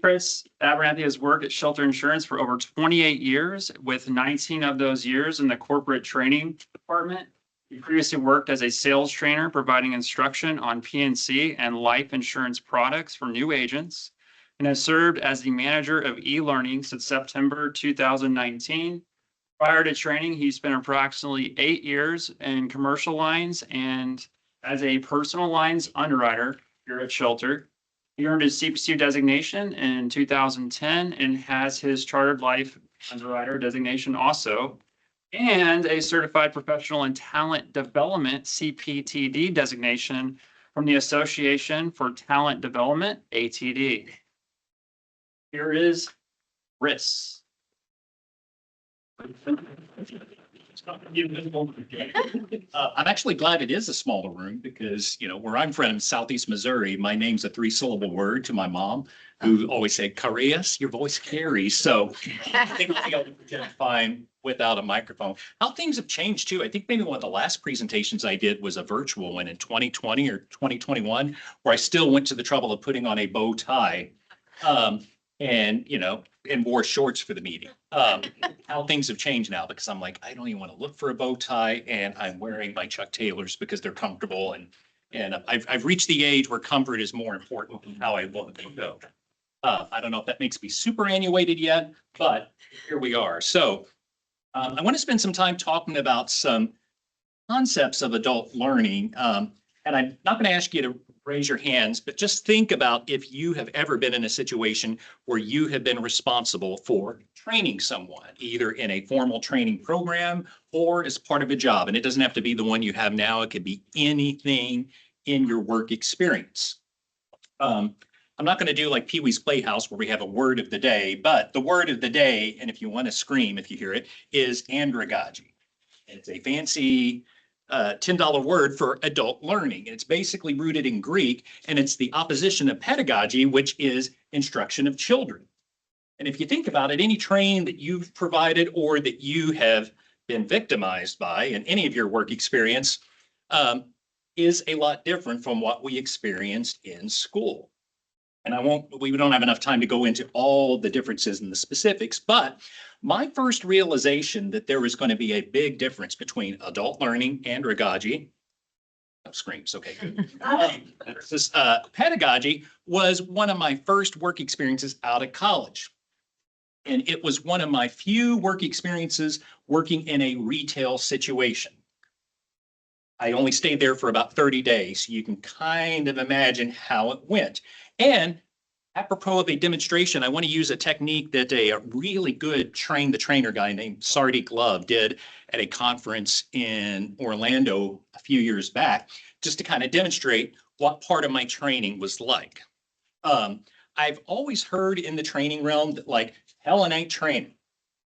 Chris Abernathy has worked at Shelter Insurance for over 28 years, with 19 of those years in the corporate training department. He previously worked as a sales trainer, providing instruction on PNC and life insurance products for new agents, and has served as the manager of e-learning since September 2019. Prior to training, he spent approximately 8 years in commercial lines and as a personal lines underwriter here at Shelter. He earned his CPC designation in 2010 and has his chartered life underwriter designation also, and a certified professional in talent development CPTD designation from the Association for Talent Development, ATD. Here is Chris. I'm actually glad it is a smaller room because, where I'm from, Southeast Missouri, my name's a 3-syllable word to my mom, who always said, Carias, your voice carries. So I think I'll be able to project fine without a microphone. How things have changed too. I think maybe one of the last presentations I did was a virtual one in 2020 or 2021, where I still went to the trouble of putting on a bow tie. And wore shorts for the meeting. How things have changed now, because I'm like, I don't even want to look for a bow tie, and I'm wearing my Chuck Taylors because they're comfortable, and I've reached the age where comfort is more important than how I look. So, I don't know if that makes me superannuated yet, but here we are. So I want to spend some time talking about some concepts of adult learning. And I'm not going to ask you to raise your hands, but just think about if you have ever been in a situation where you have been responsible for training someone, either in a formal training program or as part of a job. And it doesn't have to be the one you have now. It could be anything in your work experience. I'm not going to do like Pee-wee's Playhouse where we have a word of the day, but the word of the day, and if you want to scream if you hear it, is andragogy. It's a fancy $10 word for adult learning. It's basically rooted in Greek, and it's the opposition of pedagogy, which is instruction of children. And if you think about it, any training that you've provided or that you have been victimized by in any of your work experience is a lot different from what we experienced in school. And we don't have enough time to go into all the differences and the specifics, but my first realization that there was going to be a big difference between adult learning, andragogy, screams, okay, good. Versus pedagogy was one of my first work experiences out of college. And it was one of my few work experiences working in a retail situation. I only stayed there for about 30 days. So you can kind of imagine how it went. And apropos of a demonstration, I want to use a technique that a really good train the trainer guy named Sardie Love did at a conference in Orlando a few years back, just to kind of demonstrate what part of my training was like. I've always heard in the training realm that like, Helen ain't training.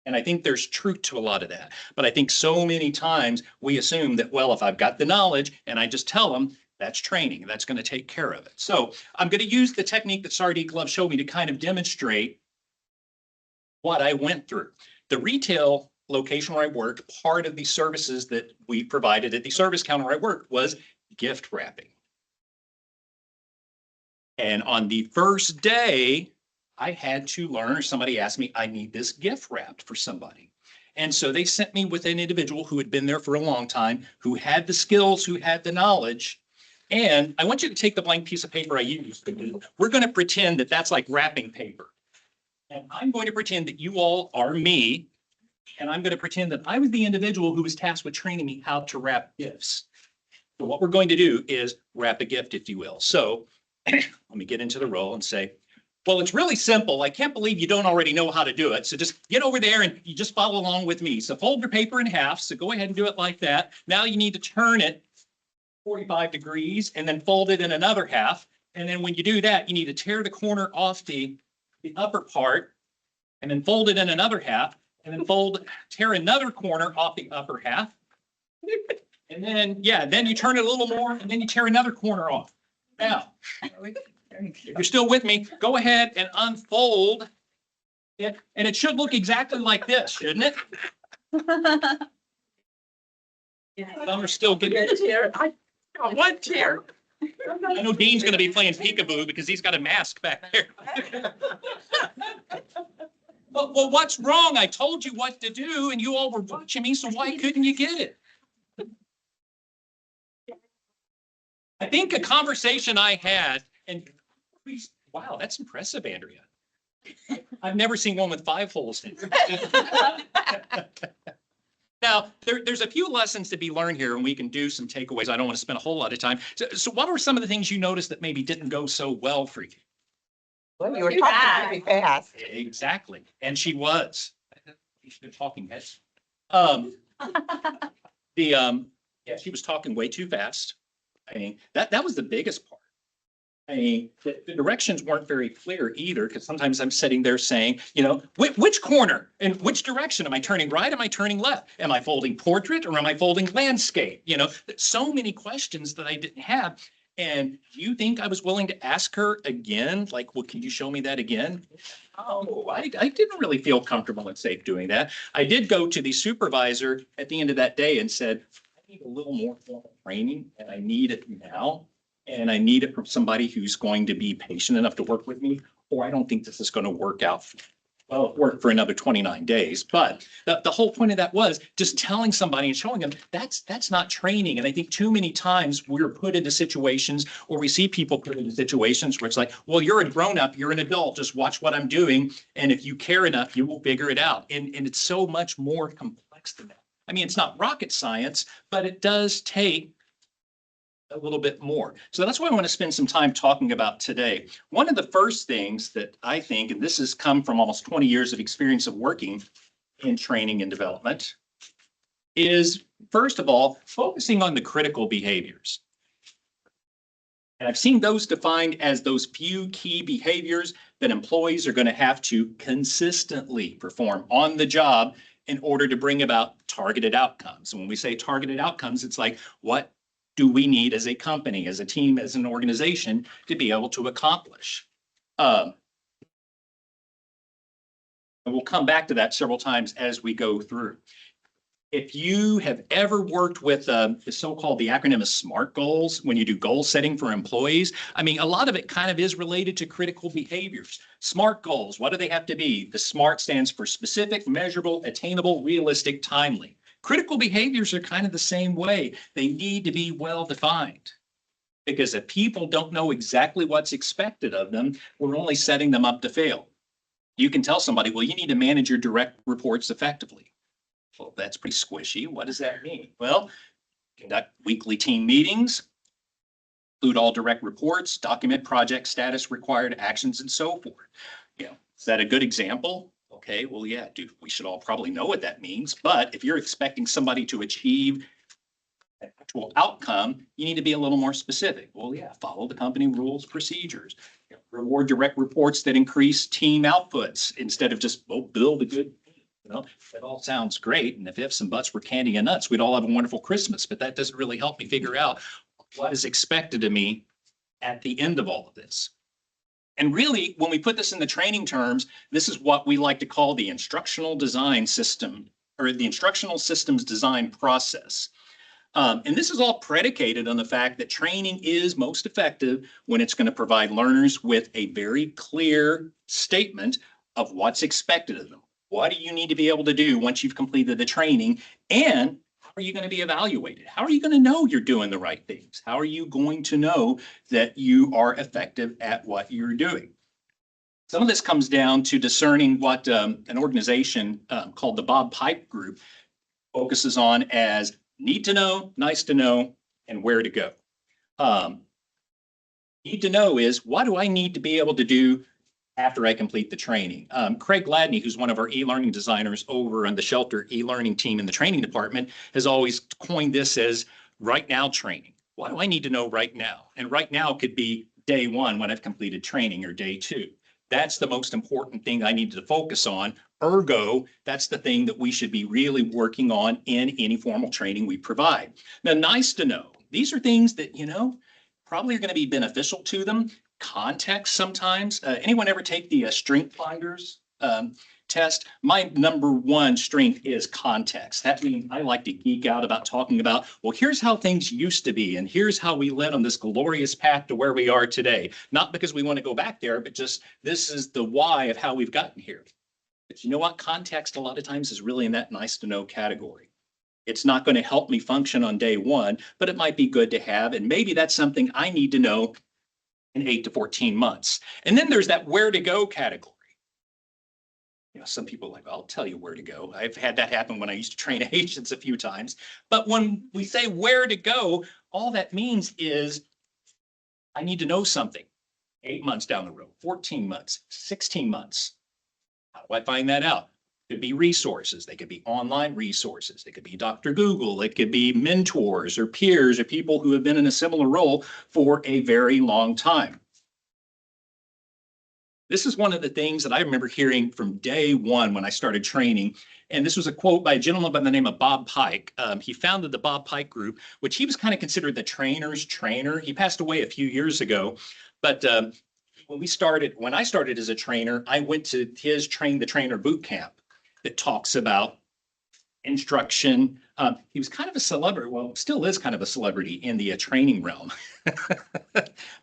And I think there's truth to a lot of that. But I think so many times we assume that, well, if I've got the knowledge and I just tell them, that's training, that's going to take care of it. So I'm going to use the technique that Sardie Love showed me to kind of demonstrate what I went through. The retail location where I worked, part of the services that we provided at the service counter where I worked was gift wrapping. And on the first day, I had to learn, or somebody asked me, I need this gift wrapped for somebody. And so they sent me with an individual who had been there for a long time, who had the skills, who had the knowledge. And I want you to take the blank piece of paper I used. We're going to pretend that that's like wrapping paper. And I'm going to pretend that you all are me. And I'm going to pretend that I was the individual who was tasked with training me how to wrap gifts. So what we're going to do is wrap a gift, if you will. So let me get into the role and say, well, it's really simple. I can't believe you don't already know how to do it. So just get over there and you just follow along with me. So fold your paper in half. So go ahead and do it like that. Now you need to turn it 45 degrees and then fold it in another half. And then when you do that, you need to tear the corner off the upper part and then fold it in another half and then tear another corner off the upper half. And then, then you turn it a little more and then you tear another corner off. Now, if you're still with me, go ahead and unfold it. And it should look exactly like this, shouldn't it? Some are still getting one tear. I know Dean's going to be playing peekaboo because he's got a mask back there. well, what's wrong? I told you what to do and you all were watching me, so why couldn't you get it? I think a conversation I had, and wow, that's impressive, Andrea. I've never seen one with 5 holes in it. Now, there's a few lessons to be learned here, and we can do some takeaways. I don't want to spend a whole lot of time. So what were some of the things you noticed that maybe didn't go so well for you? Well, you were talking pretty fast. Exactly. And she was. She's been talking heads. Yeah, she was talking way too fast. I mean, that was the biggest part. I mean, the directions weren't very clear either, because sometimes I'm sitting there saying, you know, which corner and which direction? Am I turning right? Am I turning left? Am I folding portrait or am I folding landscape? You know, so many questions that I didn't have. And do you think I was willing to ask her again? Like, well, can you show me that again? Oh, I didn't really feel comfortable and safe doing that. I did go to the supervisor at the end of that day and said, I need a little more formal training and I need it now. And I need it from somebody who's going to be patient enough to work with me, or I don't think this is going to work out. Well, it worked for another 29 days, but the whole point of that was just telling somebody and showing them that's not training. And I think too many times we're put into situations, or we see people put into situations where it's like, well, you're a grown up, you're an adult, just watch what I'm doing. And if you care enough, you will figure it out. And it's so much more complex than that. I mean, it's not rocket science, but it does take a little bit more. So that's what I want to spend some time talking about today. One of the first things that I think, and this has come from almost 20 years of experience of working in training and development, is first of all, focusing on the critical behaviors. And I've seen those defined as those few key behaviors that employees are going to have to consistently perform on the job in order to bring about targeted outcomes. And when we say targeted outcomes, it's like, what do we need as a company, as a team, as an organization to be able to accomplish? And we'll come back to that several times as we go through. If you have ever worked with the so-called, the acronym is SMART goals, when you do goal setting for employees, I mean, a lot of it kind of is related to critical behaviors. SMART goals, what do they have to be? The SMART stands for specific, measurable, attainable, realistic, timely. Critical behaviors are kind of the same way. They need to be well defined, because if people don't know exactly what's expected of them, we're only setting them up to fail. You can tell somebody, well, you need to manage your direct reports effectively. Well, that's pretty squishy. What does that mean? Well, conduct weekly team meetings, include all direct reports, document project status, required actions, and so forth. You know, is that a good example? Okay, well, yeah, dude, we should all probably know what that means. But if you're expecting somebody to achieve an actual outcome, you need to be a little more specific. Well, yeah, follow the company rules, procedures, reward direct reports that increase team outputs instead of just, well, build a good team. You know, that all sounds great. And if ifs and buts were candy and nuts, we'd all have a wonderful Christmas. But that doesn't really help me figure out what is expected of me at the end of all of this. And really, when we put this in the training terms, this is what we like to call the instructional design system, or the instructional systems design process. And this is all predicated on the fact that training is most effective when it's going to provide learners with a very clear statement of what's expected of them. What do you need to be able to do once you've completed the training? And how are you going to be evaluated? How are you going to know you're doing the right things? How are you going to know that you are effective at what you're doing? Some of this comes down to discerning what an organization called the Bob Pipe Group focuses on as need to know, nice to know, and where to go. Need to know is, what do I need to be able to do after I complete the training? Craig Gladney, who's one of our e-learning designers over on the Shelter e-learning team in the training department, has always coined this as right now training. What do I need to know right now? And right now could be day one when I've completed training, or day two. That's the most important thing I need to focus on. Ergo, that's the thing that we should be really working on in any formal training we provide. Now, nice to know. These are things that, you know, probably are going to be beneficial to them. Context sometimes. Anyone ever take the strength finders test? My number one strength is context. That means I like to geek out about talking about, well, here's how things used to be, and here's how we led on this glorious path to where we are today. Not because we want to go back there, but just this is the why of how we've gotten here. But you know what? Context a lot of times is really in that nice to know category. It's not going to help me function on day one, but it might be good to have. And maybe that's something I need to know in 8 to 14 months. And then there's that where to go category. You know, some people are like, I'll tell you where to go. I've had that happen when I used to train agents a few times. But when we say where to go, all that means is I need to know something 8 months down the road, 14 months, 16 months. How do I find that out? It could be resources. They could be online resources. They could be Dr. Google. It could be mentors or peers or people who have been in a similar role for a very long time. This is one of the things that I remember hearing from day one when I started training. And this was a quote by a gentleman by the name of Bob Pike. He founded the Bob Pike Group, which he was kind of considered the trainer's trainer. He passed away a few years ago. But when I started as a trainer, I went to his Train the Trainer boot camp that talks about instruction. He was kind of a celebrity, well, still is kind of a celebrity in the training realm.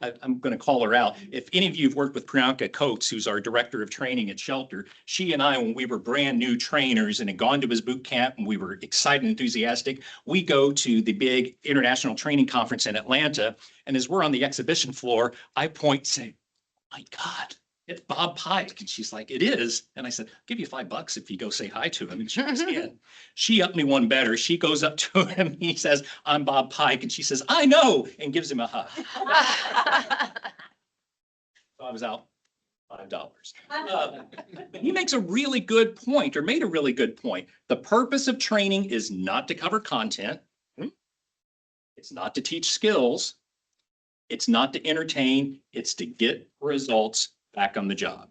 I'm going to call her out. If any of you have worked with Priyanka Coates, who's our director of training at Shelter, she and I, when we were brand new trainers and had gone to his boot camp and we were excited and enthusiastic, we go to the big international training conference in Atlanta. And as we're on the exhibition floor, I point and say, my God, it's Bob Pike. And she's like, it is. And I said, I'll give you $5 if you go say hi to him. And she goes, yeah. She upped me one better. She goes up to him. He says, I'm Bob Pike. And she says, I know, and gives him a hug. So I was out $5. But he makes a really good point, or made a really good point. The purpose of training is not to cover content. It's not to teach skills. It's not to entertain. It's to get results back on the job.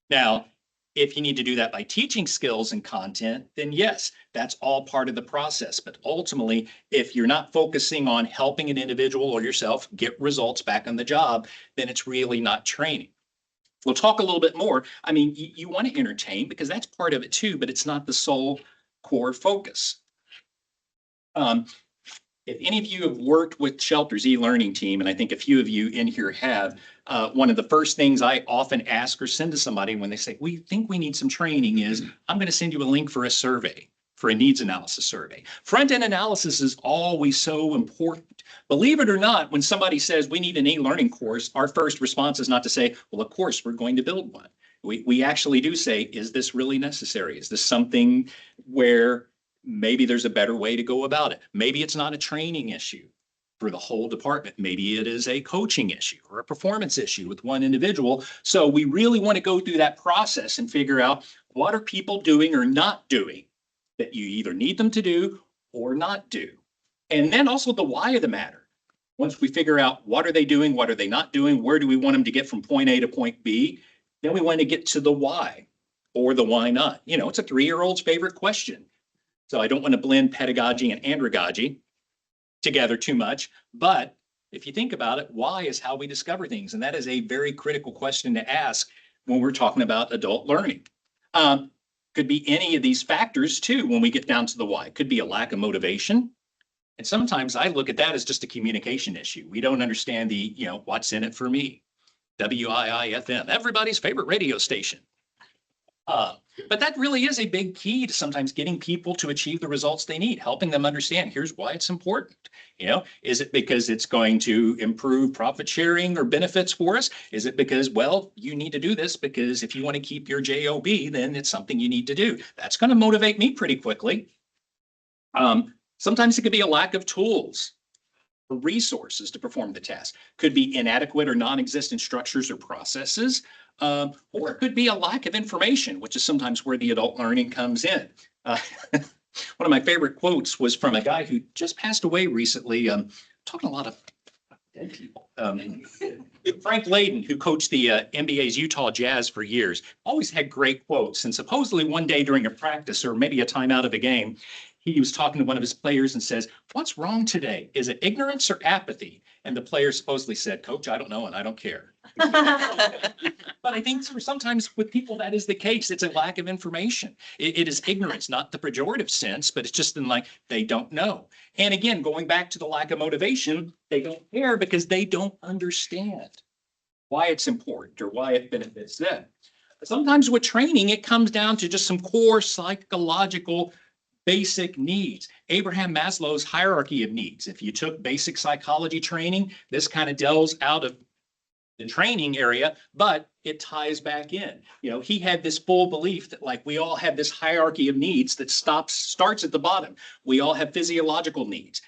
Now, if you need to do that by teaching skills and content, then yes, that's all part of the process. But ultimately, if you're not focusing on helping an individual or yourself get results back on the job, then it's really not training. We'll talk a little bit more. I mean, you want to entertain because that's part of it too, but it's not the sole core focus. If any of you have worked with Shelter's e-learning team, and I think a few of you in here have, one of the first things I often ask or send to somebody when they say, we think we need some training is, I'm going to send you a link for a survey, for a needs analysis survey. Front-end analysis is always so important. Believe it or not, when somebody says we need an e-learning course, our first response is not to say, well, of course, we're going to build one. We actually do say, is this really necessary? Is this something where maybe there's a better way to go about it? Maybe it's not a training issue for the whole department. Maybe it is a coaching issue or a performance issue with one individual. So we really want to go through that process and figure out what are people doing or not doing that you either need them to do or not do. And then also the why of the matter. Once we figure out what are they doing, what are they not doing, where do we want them to get from point A to point B, then we want to get to the why or the why not. You know, it's a 3-year-old's favorite question. So I don't want to blend pedagogy and andragogy together too much. But if you think about it, why is how we discover things. And that is a very critical question to ask when we're talking about adult learning. Could be any of these factors too when we get down to the why. Could be a lack of motivation. And sometimes I look at that as just a communication issue. We don't understand the, what's in it for me. WIIFM, everybody's favorite radio station. But that really is a big key to sometimes getting people to achieve the results they need, helping them understand here's why it's important. Is it because it's going to improve profit sharing or benefits for us? Is it because, well, you need to do this because if you want to keep your job, then it's something you need to do. That's going to motivate me pretty quickly. Sometimes it could be a lack of tools or resources to perform the task. Could be inadequate or non-existent structures or processes. Or it could be a lack of information, which is sometimes where the adult learning comes in. One of my favorite quotes was from a guy who just passed away recently, talking a lot of dead people. Frank Layden, who coached the NBA's Utah Jazz for years, always had great quotes. And supposedly one day during a practice or maybe a timeout of a game, he was talking to one of his players and says, what's wrong today? Is it ignorance or apathy? And the player supposedly said, Coach, I don't know and I don't care. But I think sometimes with people that is the case. It's a lack of information. It is ignorance, not the pejorative sense, but it's just in like they don't know. And again, going back to the lack of motivation, they don't care because they don't understand why it's important or why it benefits them. Sometimes with training, it comes down to just some core psychological basic needs. Abraham Maslow's hierarchy of needs. If you took basic psychology training, this kind of delves out of the training area, but it ties back in. You know, he had this full belief that like we all have this hierarchy of needs that starts at the bottom. We all have physiological needs.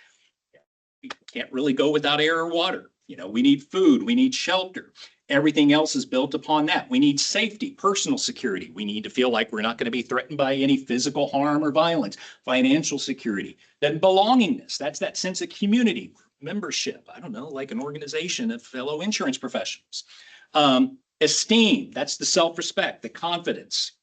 We can't really go without air or water. You know, we need food, we need shelter. Everything else is built upon that. We need safety, personal security. We need to feel like we're not going to be threatened by any physical harm or violence, financial security. Then belongingness, that's that sense of community, membership. I don't know, like an organization of fellow insurance professionals. Esteem, that's the self-respect, the confidence,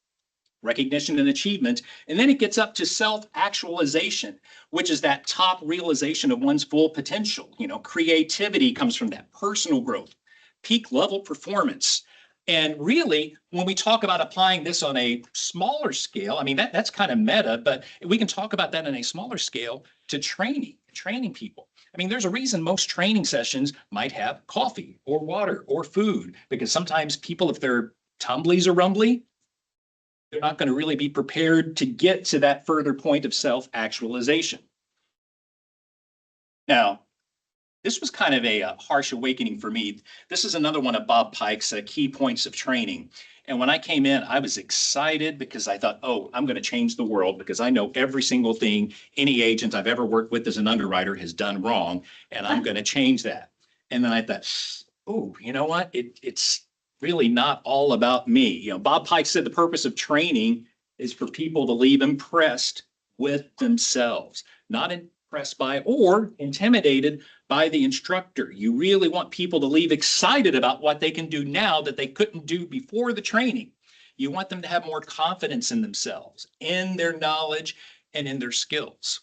recognition and achievement. And then it gets up to self-actualization, which is that top realization of one's full potential. You know, creativity comes from that, personal growth, peak level performance. And really, when we talk about applying this on a smaller scale, I mean, that's kind of meta, but we can talk about that on a smaller scale to training people. I mean, there's a reason most training sessions might have coffee or water or food, because sometimes people, if they're tumblies or rumbly, they're not going to really be prepared to get to that further point of self-actualization. Now, this was kind of a harsh awakening for me. This is another one of Bob Pike's key points of training. And when I came in, I was excited because I thought, oh, I'm going to change the world because I know every single thing any agent I've ever worked with as an underwriter has done wrong, and I'm going to change that. And then I thought, oh, you know what? It's really not all about me. You know, Bob Pike said the purpose of training is for people to leave impressed with themselves, not impressed by or intimidated by the instructor. You really want people to leave excited about what they can do now that they couldn't do before the training. You want them to have more confidence in themselves, in their knowledge, and in their skills.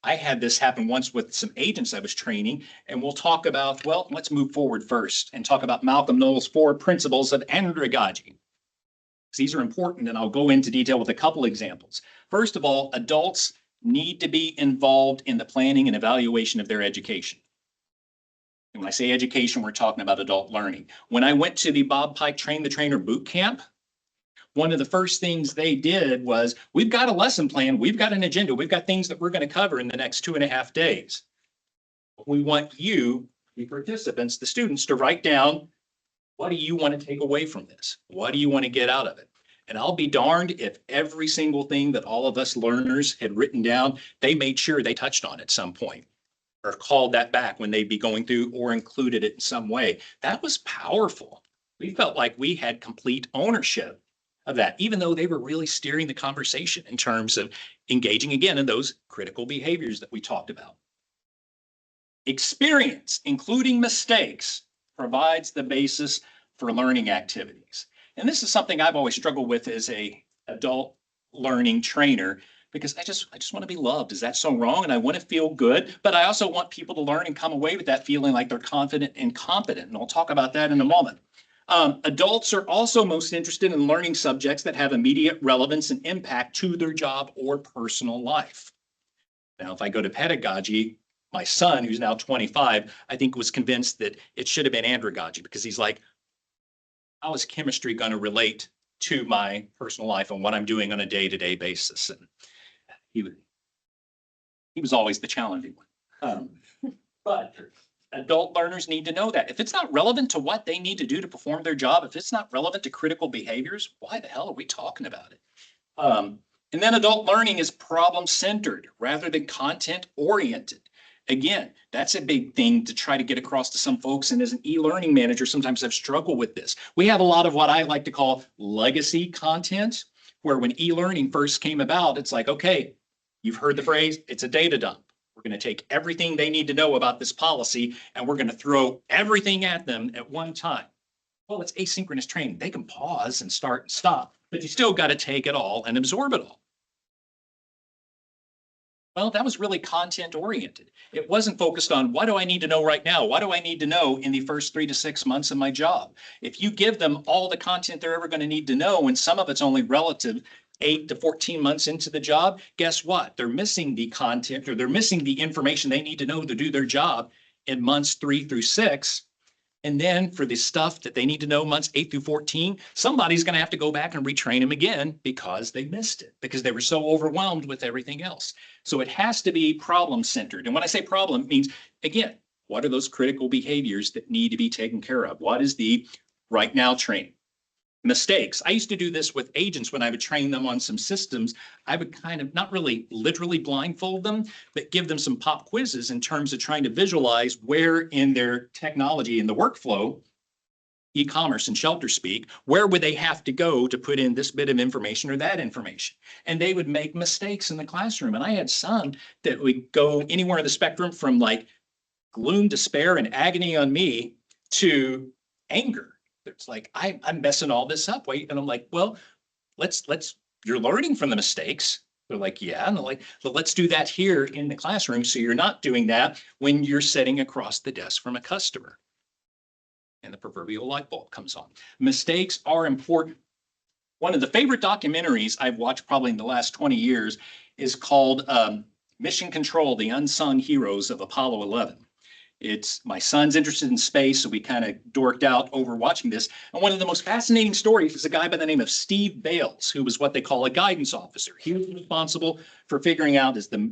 I had this happen once with some agents I was training, and we'll talk about, well, let's move forward first and talk about Malcolm Knowles' 4 principles of andragogy. These are important, and I'll go into detail with a couple examples. First of all, adults need to be involved in the planning and evaluation of their education. And when I say education, we're talking about adult learning. When I went to the Bob Pike Train the Trainer boot camp, one of the first things they did was, we've got a lesson plan, we've got an agenda, we've got things that we're going to cover in the next 2.5 days. We want you, the participants, the students, to write down, what do you want to take away from this? What do you want to get out of it? And I'll be darned if every single thing that all of us learners had written down, they made sure they touched on at some point or called that back when they'd be going through or included it in some way. That was powerful. We felt like we had complete ownership of that, even though they were really steering the conversation in terms of engaging again in those critical behaviors that we talked about. Experience, including mistakes, provides the basis for learning activities. And this is something I've always struggled with as a adult learning trainer, because I just want to be loved. Is that so wrong? And I want to feel good, but I also want people to learn and come away with that feeling like they're confident and competent. And I'll talk about that in a moment. Adults are also most interested in learning subjects that have immediate relevance and impact to their job or personal life. Now, if I go to pedagogy, my son, who's now 25, I think was convinced that it should have been andragogy, because he's like, how is chemistry going to relate to my personal life and what I'm doing on a day-to-day basis? And he was always the challenging one. But adult learners need to know that if it's not relevant to what they need to do to perform their job, if it's not relevant to critical behaviors, why the hell are we talking about it? And then adult learning is problem-centered rather than content-oriented. Again, that's a big thing to try to get across to some folks. And as an e-learning manager, sometimes I've struggled with this. We have a lot of what I like to call legacy content, where when e-learning first came about, it's like, okay, you've heard the phrase, it's a data dump. We're going to take everything they need to know about this policy, and we're going to throw everything at them at one time. Well, it's asynchronous training. They can pause and start and stop, but you still got to take it all and absorb it all. Well, that was really content oriented. It wasn't focused on what do I need to know right now? What do I need to know in the first 3 to 6 months of my job? If you give them all the content they're ever going to need to know, and some of it's only relative 8 to 14 months into the job, guess what? They're missing the content, or they're missing the information they need to know to do their job in months 3 through 6. And then for the stuff that they need to know months 8 through 14, somebody's going to have to go back and retrain them again because they missed it, because they were so overwhelmed with everything else. So it has to be problem centered. And when I say problem, it means, again, what are those critical behaviors that need to be taken care of? What is the right now training? Mistakes. I used to do this with agents when I would train them on some systems. I would kind of not really literally blindfold them, but give them some pop quizzes in terms of trying to visualize where in their technology, in the workflow, e-commerce and shelter speak, where would they have to go to put in this bit of information or that information? And they would make mistakes in the classroom. And I had some that would go anywhere in the spectrum from like gloom, despair, and agony on me to anger. It's like, I'm messing all this up. Wait, and I'm like, well, you're learning from the mistakes. They're like, yeah. And they're like, well, let's do that here in the classroom. So you're not doing that when you're sitting across the desk from a customer. And the proverbial light bulb comes on. Mistakes are important. One of the favorite documentaries I've watched probably in the last 20 years is called Mission Control, The Unsung Heroes of Apollo 11. It's my son's interested in space, so we kind of dorked out over watching this. And one of the most fascinating stories is a guy by the name of Steve Bales, who was what they call a guidance officer. He was responsible for figuring out is the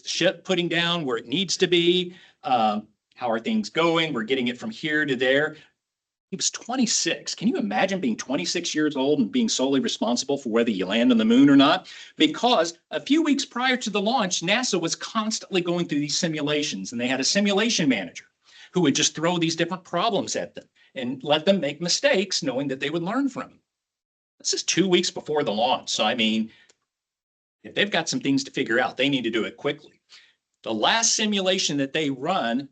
ship putting down where it needs to be? How are things going? We're getting it from here to there. He was 26. Can you imagine being 26 years old and being solely responsible for whether you land on the moon or not? Because a few weeks prior to the launch, NASA was constantly going through these simulations, and they had a simulation manager who would just throw these different problems at them and let them make mistakes, knowing that they would learn from them. This is 2 weeks before the launch. So, I mean, if they've got some things to figure out, they need to do it quickly. The last simulation that they run,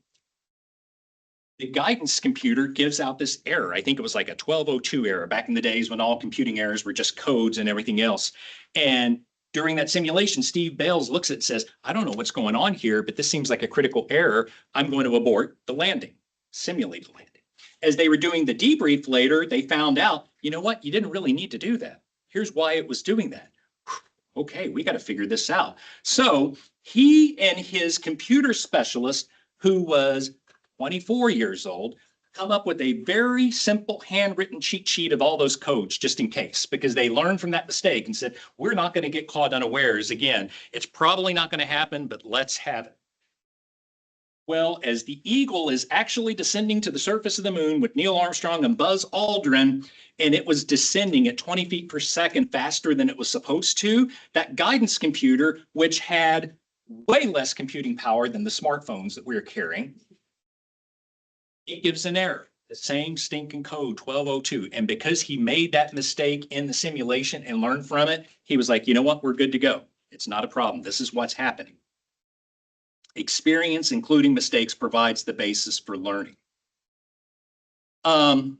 the guidance computer gives out this error. I think it was like a 1202 error back in the days when all computing errors were just codes and everything else. And during that simulation, Steve Bales looks at it and says, I don't know what's going on here, but this seems like a critical error. I'm going to abort the landing, simulate the landing. As they were doing the debrief later, they found out, you know what? You didn't really need to do that. Here's why it was doing that. Okay, we got to figure this out. So he and his computer specialist, who was 24 years old, come up with a very simple handwritten cheat sheet of all those codes just in case, because they learned from that mistake and said, we're not going to get caught unawares again. It's probably not going to happen, but let's have it. Well, as the Eagle is actually descending to the surface of the moon with Neil Armstrong and Buzz Aldrin, and it was descending at 20 feet per second faster than it was supposed to, that guidance computer, which had way less computing power than the smartphones that we were carrying, it gives an error, the same stinking code 1202. And because he made that mistake in the simulation and learned from it, he was like, you know what, we're good to go. It's not a problem. This is what's happening. Experience, including mistakes, provides the basis for learning. I'll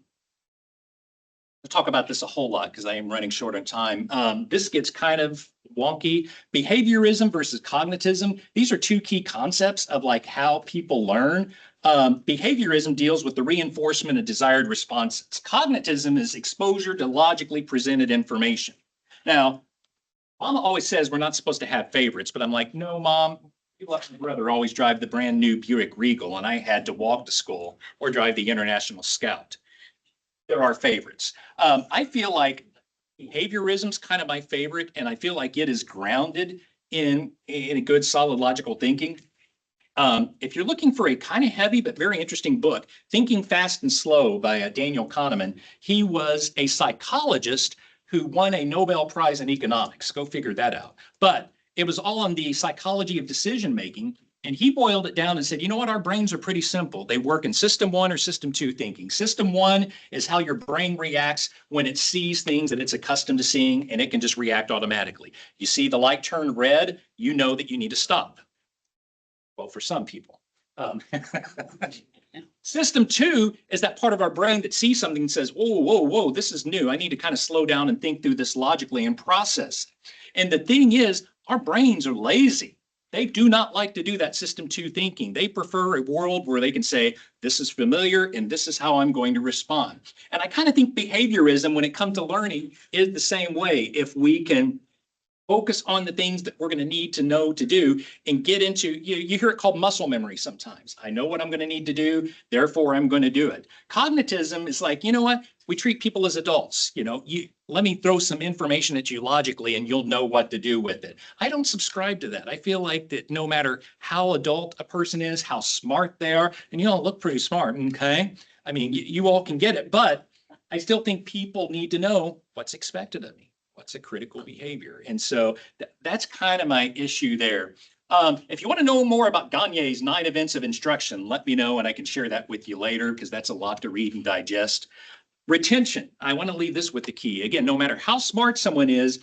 talk about this a whole lot because I am running short on time. This gets kind of wonky. Behaviorism versus cognitism. These are two key concepts of like how people learn. Behaviorism deals with the reinforcement of desired responses. Cognitism is exposure to logically presented information. Now, Mama always says we're not supposed to have favorites, but I'm like, no, Mom. You let my brother always drive the brand new Buick Regal, and I had to walk to school or drive the International Scout. There are favorites. I feel like behaviorism is kind of my favorite, and I feel like it is grounded in a good, solid, logical thinking. If you're looking for a kind of heavy but very interesting book, Thinking Fast and Slow by Daniel Kahneman, he was a psychologist who won a Nobel Prize in economics. Go figure that out. But it was all on the psychology of decision making. And he boiled it down and said, you know what, our brains are pretty simple. They work in system 1 or system 2 thinking. System 1 is how your brain reacts when it sees things that it's accustomed to seeing, and it can just react automatically. You see the light turn red, you know that you need to stop. Well, for some people. System 2 is that part of our brain that sees something and says, whoa, whoa, whoa, this is new. I need to kind of slow down and think through this logically and process. And the thing is, our brains are lazy. They do not like to do that system 2 thinking. They prefer a world where they can say, this is familiar and this is how I'm going to respond. And I kind of think behaviorism, when it comes to learning, is the same way. If we can Focus on the things that we're going to need to know to do and get into, you hear it called muscle memory sometimes. I know what I'm going to need to do, therefore I'm going to do it. Cognitism is like, you know what? We treat people as adults. Let me throw some information at you logically and you'll know what to do with it. I don't subscribe to that. I feel like that no matter how adult a person is, how smart they are, and you all look pretty smart, okay? I mean, you all can get it, but I still think people need to know what's expected of me. What's a critical behavior? And so that's kind of my issue there. If you want to know more about Gagne's 9 events of instruction, let me know and I can share that with you later because that's a lot to read and digest. Retention. I want to leave this with the key. Again, no matter how smart someone is,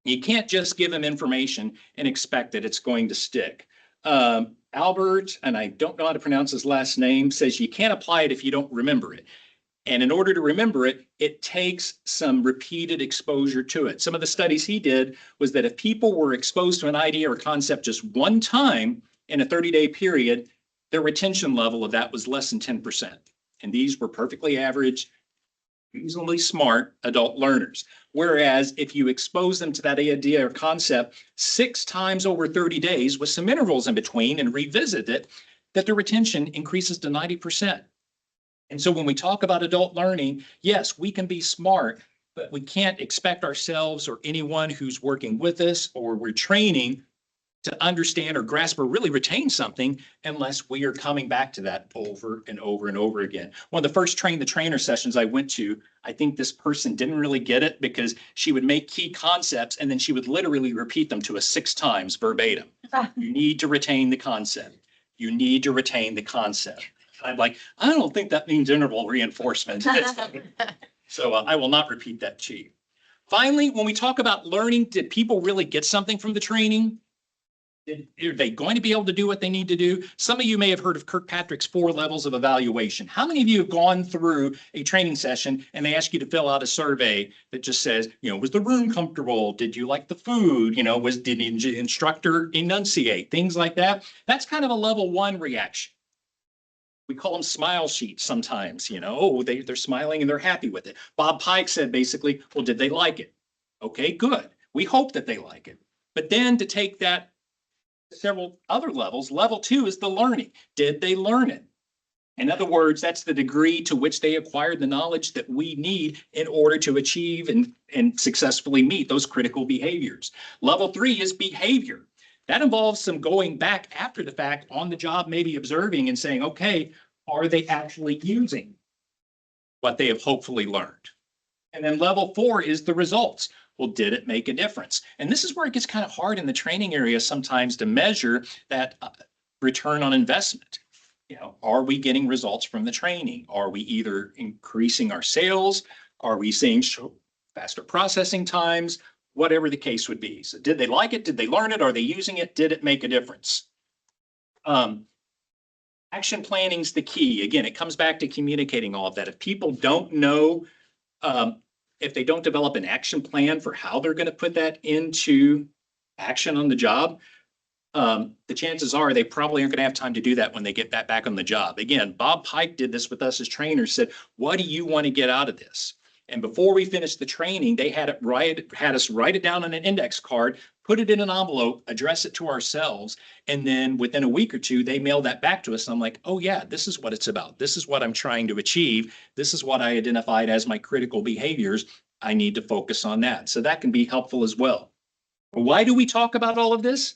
you can't just give them information and expect that it's going to stick. Albert, and I don't know how to pronounce his last name, says you can't apply it if you don't remember it. And in order to remember it, it takes some repeated exposure to it. Some of the studies he did was that if people were exposed to an idea or concept just one time in a 30-day period, their retention level of that was less than 10%. And these were perfectly average, reasonably smart adult learners. Whereas if you expose them to that idea or concept 6 times over 30 days with some intervals in between and revisit it, that the retention increases to 90%. And so when we talk about adult learning, yes, we can be smart, but we can't expect ourselves or anyone who's working with us or we're training to understand or grasp or really retain something unless we are coming back to that over and over and over again. One of the first train the trainer sessions I went to, I think this person didn't really get it because she would make key concepts and then she would literally repeat them to us 6 times verbatim. You need to retain the concept. You need to retain the concept. I'm like, I don't think that means interval reinforcement. So I will not repeat that to you. Finally, when we talk about learning, did people really get something from the training? Are they going to be able to do what they need to do? Some of you may have heard of Kirkpatrick's 4 levels of evaluation. How many of you have gone through a training session and they ask you to fill out a survey that just says, was the room comfortable? Did you like the food? Did the instructor enunciate? Things like that. That's kind of a level 1 reaction. We call them smile sheets sometimes, they're smiling and they're happy with it. Bob Pike said basically, well, did they like it? Okay, good. We hope that they like it. But then to take that several other levels, level 2 is the learning. Did they learn it? In other words, that's the degree to which they acquired the knowledge that we need in order to achieve and successfully meet those critical behaviors. Level 3 is behavior. That involves some going back after the fact on the job, maybe observing and saying, okay, are they actually using what they have hopefully learned? And then level 4 is the results. Well, did it make a difference? And this is where it gets kind of hard in the training area sometimes to measure that return on investment. Are we getting results from the training? Are we either increasing our sales? Are we seeing faster processing times? Whatever the case would be. So did they like it? Did they learn it? Are they using it? Did it make a difference? Action planning is the key. Again, it comes back to communicating all of that. If people don't know, if they don't develop an action plan for how they're going to put that into action on the job, the chances are they probably aren't going to have time to do that when they get back on the job. Again, Bob Pike did this with us as trainers, said, what do you want to get out of this? And before we finished the training, they had us write it down on an index card, put it in an envelope, address it to ourselves. And then within a week or two, they mailed that back to us. And I'm like, oh yeah, this is what it's about. This is what I'm trying to achieve. This is what I identified as my critical behaviors. I need to focus on that. So that can be helpful as well. Why do we talk about all of this?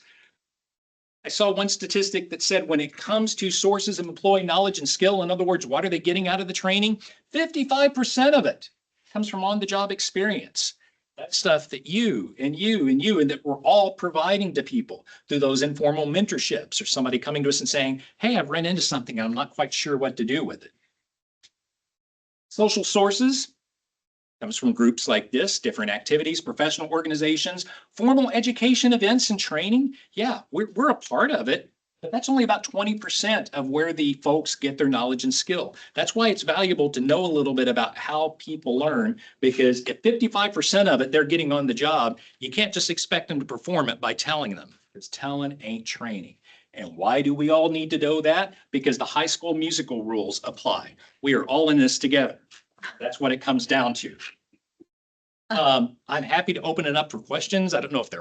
I saw one statistic that said when it comes to sources of employee knowledge and skill, in other words, what are they getting out of the training? 55% of it comes from on-the-job experience. That's stuff that you and that we're all providing to people through those informal mentorships or somebody coming to us and saying, hey, I've run into something and I'm not quite sure what to do with it. Social sources comes from groups like this, different activities, professional organizations, formal education events and training. Yeah, we're a part of it. But that's only about 20% of where the folks get their knowledge and skill. That's why it's valuable to know a little bit about how people learn, because if 55% of it they're getting on the job, you can't just expect them to perform it by telling them, because telling ain't training. And why do we all need to know that? Because the High School Musical rules apply. We are all in this together. That's what it comes down to. I'm happy to open it up for questions. I don't know if there